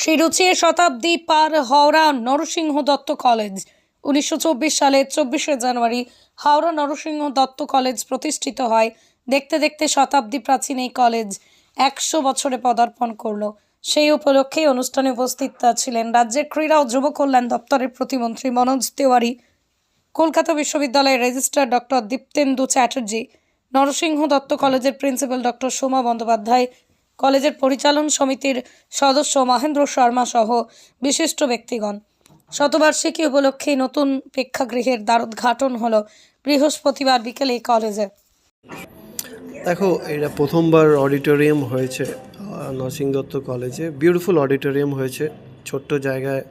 শিরুচিয়ে শতাব্দী পার Howrah Narasimha Dutta college 1924 সালের 24শে জানুয়ারি Howrah Narasimha Dutta college প্রতিষ্ঠিত হয়। দেখতে দেখতে শতাব্দী প্রাচীন এই কলেজ 100 বছরে পদার্পণ করলো। সেই উপলক্ষে অনুষ্ঠানে উপস্থিত ছিলেন রাজ্যের ক্রীড়া ও যুব কল্যাণ দপ্তরের প্রতিমন্ত্রী মনোজ তিওয়ারি, কলকাতা বিশ্ববিদ্যালয়ের রেজিস্ট্রার ডক্টর দীপ্তেন্দু চ্যাটার্জি, নরসিংহ দত্ত কলেজের প্রিন্সিপাল ডক্টর সোমা বন্দ্যোপাধ্যায়, কলেজের পরিচালন সমিতির সদস্য মহেন্দ্র শর্মা সহ বিশিষ্ট ব্যক্তিগণ। শতবার্ষিকী উপলক্ষে নতুন প্রেক্ষাগৃহের দ্বারোদ্ঘাটন হলো বৃহস্পতিবার বিকেলে কলেজে। দেখো, এটা প্রথমবার অডিটোরিয়াম হয়েছে নরসিংহ দত্ত কলেজে। বিউটিফুল অডিটোরিয়াম হয়েছে, ছোট্ট জায়গায়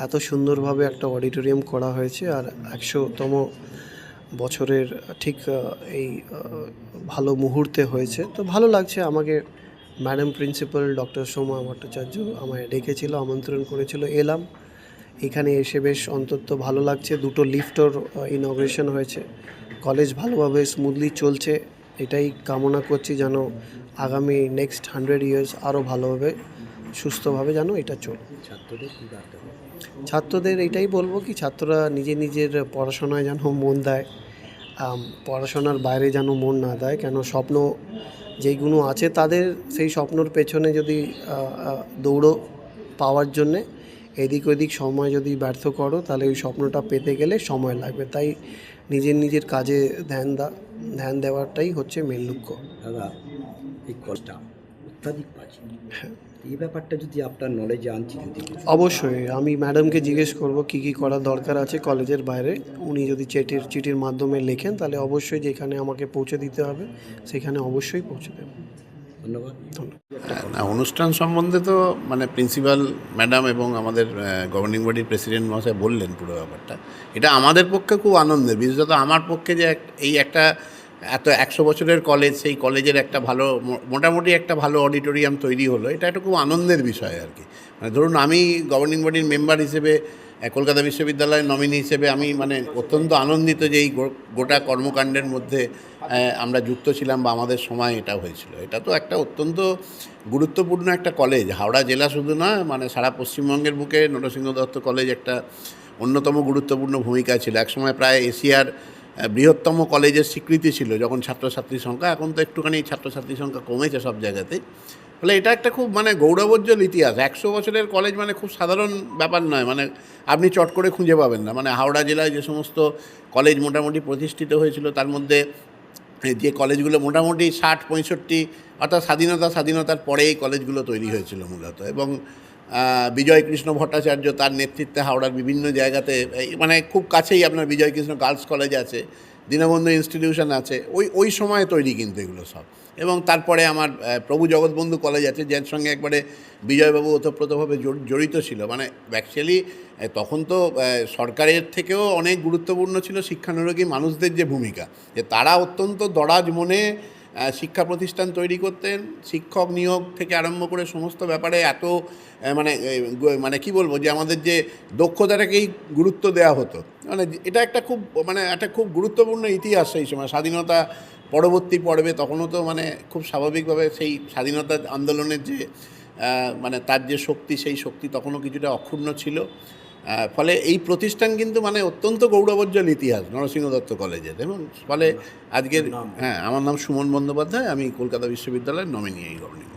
এত সুন্দরভাবে একটা অডিটোরিয়াম করা হয়েছে। আর 100তম বছরের ঠিক এই ভালো মুহূর্তে হয়েছে, তো ভালো লাগছে। আমাকে madam principal doctor Soma Bhattacharya আমায় ডেকেছিল, আমন্ত্রণ করেছিল, এলাম। এখানে এসে বেশ অন্তত ভালো লাগছে। 2টো লিফটর ইনগ্রেশন হয়েছে। কলেজ ভালোভাবে স্মুথলি চলছে, এটাই কামনা করছি যেন আগামী নেক্সট 100 ইয়ার্স আরও ভালোভাবে সুস্থভাবে যেন এটা চলে। ছাত্রদের এটাই বলবো কি, ছাত্ররা নিজের পড়াশোনায় যেন মন দেয়, পড়াশোনার বাইরে যেন মন না দেয়। কেন স্বপ্ন যেইগুলো আছে তাদের, সেই স্বপ্নর পেছনে যদি দৌড়ো পাওয়ার জন্যে এদিক ওদিক সময় যদি ব্যর্থ করো, তাহলে ওই স্বপ্নটা পেতে গেলে সময় লাগবে। তাই নিজের কাজে ধ্যান দেওয়াটাই হচ্ছে মেন লক্ষ্য। দাদা, এই কলটা অত্যাধিক প্রাচীন, এই ব্যাপারটা যদি আপনার নলেজে আনছি, যদি অবশ্যই আমি ম্যাডামকে জিজ্ঞেস করব কী করার দরকার আছে কলেজের বাইরে। উনি যদি চিঠির মাধ্যমে লেখেন, তাহলে অবশ্যই যেখানে আমাকে পৌঁছে দিতে হবে সেখানে অবশ্যই পৌঁছে দেব। ধন্যবাদ। অনুষ্ঠান সম্বন্ধে তো প্রিন্সিপাল ম্যাডাম এবং আমাদের গভর্নিং বডির প্রেসিডেন্ট মহাশয় বললেন পুরো ব্যাপারটা। এটা আমাদের পক্ষে খুব আনন্দের, বিশেষত আমার পক্ষে যে এই একটা এত 100 বছরের কলেজ, সেই কলেজের একটা ভালো মোটামুটি একটা ভালো অডিটোরিয়াম তৈরি হলো, এটা একটা খুব আনন্দের বিষয় আর কি। ধরুন, আমি গভর্নিং বডির মেম্বার হিসেবে, কলকাতা বিশ্ববিদ্যালয়ের নমিনি হিসেবে আমি অত্যন্ত আনন্দিত যে এই গোটা কর্মকাণ্ডের মধ্যে আমরা যুক্ত ছিলাম বা আমাদের সময় এটা হয়েছিল। এটা তো একটা অত্যন্ত গুরুত্বপূর্ণ একটা কলেজ। হাওড়া জেলা শুধু না, সারা পশ্চিমবঙ্গের বুকে নরসিংহ দত্ত কলেজ একটা অন্যতম গুরুত্বপূর্ণ ভূমিকা ছিল। একসময় প্রায় এশিয়ার বৃহত্তম কলেজের স্বীকৃতি ছিল যখন ছাত্রছাত্রীর সংখ্যা। এখন তো একটুখানি ছাত্রছাত্রীর সংখ্যা কমেছে সব জায়গাতেই। ফলে এটা একটা খুব গৌরবোজ্জ্বল ইতিহাস। 100 বছরের কলেজ খুব সাধারণ ব্যাপার নয়, আপনি চট করে খুঁজে পাবেন না। হাওড়া জেলায় যে সমস্ত কলেজ মোটামুটি প্রতিষ্ঠিত হয়েছিল, তার মধ্যে যে কলেজগুলো মোটামুটি 60-65 অর্থাৎ স্বাধীনতার পরে এই কলেজগুলো তৈরি হয়েছিল মূলত। এবং বিজয়কৃষ্ণ ভট্টাচার্য তার নেতৃত্বে হাওড়ার বিভিন্ন জায়গাতে, খুব কাছেই আপনার বিজয়কৃষ্ণ গার্লস কলেজ আছে, দীনবন্ধু ইনস্টিটিউশন আছে, ওই সময় তৈরি কিন্তু এগুলো সব। এবং তারপরে আমার প্রভু জগৎবন্ধু কলেজ আছে, যার সঙ্গে একবারে বিজয়বাবু ওতপ্রোতভাবে জড়িত ছিল। অ্যাকচুয়ালি তখন তো সরকারের থেকেও অনেক গুরুত্বপূর্ণ ছিল শিক্ষানুরাগী মানুষদের যে ভূমিকা, যে তারা অত্যন্ত দরাজ মনে শিক্ষা প্রতিষ্ঠান তৈরি করতেন। শিক্ষক নিয়োগ থেকে আরম্ভ করে সমস্ত ব্যাপারে এত কি বলবো, যে আমাদের যে দক্ষতাটাকেই গুরুত্ব দেওয়া হতো। এটা একটা খুব গুরুত্বপূর্ণ ইতিহাস। সেই সময় স্বাধীনতা পরবর্তী পর্বে তখনও তো খুব স্বাভাবিকভাবে সেই স্বাধীনতা আন্দোলনের যে তার যে শক্তি, সেই শক্তি তখনও কিছুটা অক্ষুণ্ণ ছিল। ফলে এই প্রতিষ্ঠান কিন্তু অত্যন্ত গৌরবোজ্জ্বল ইতিহাস নরসিংহ দত্ত কলেজের। এবং ফলে আজকের আমার নাম সুমন বন্দ্যোপাধ্যায়, আমি কলকাতা বিশ্ববিদ্যালয়ের নমিনি এই গভর্নিং বডি।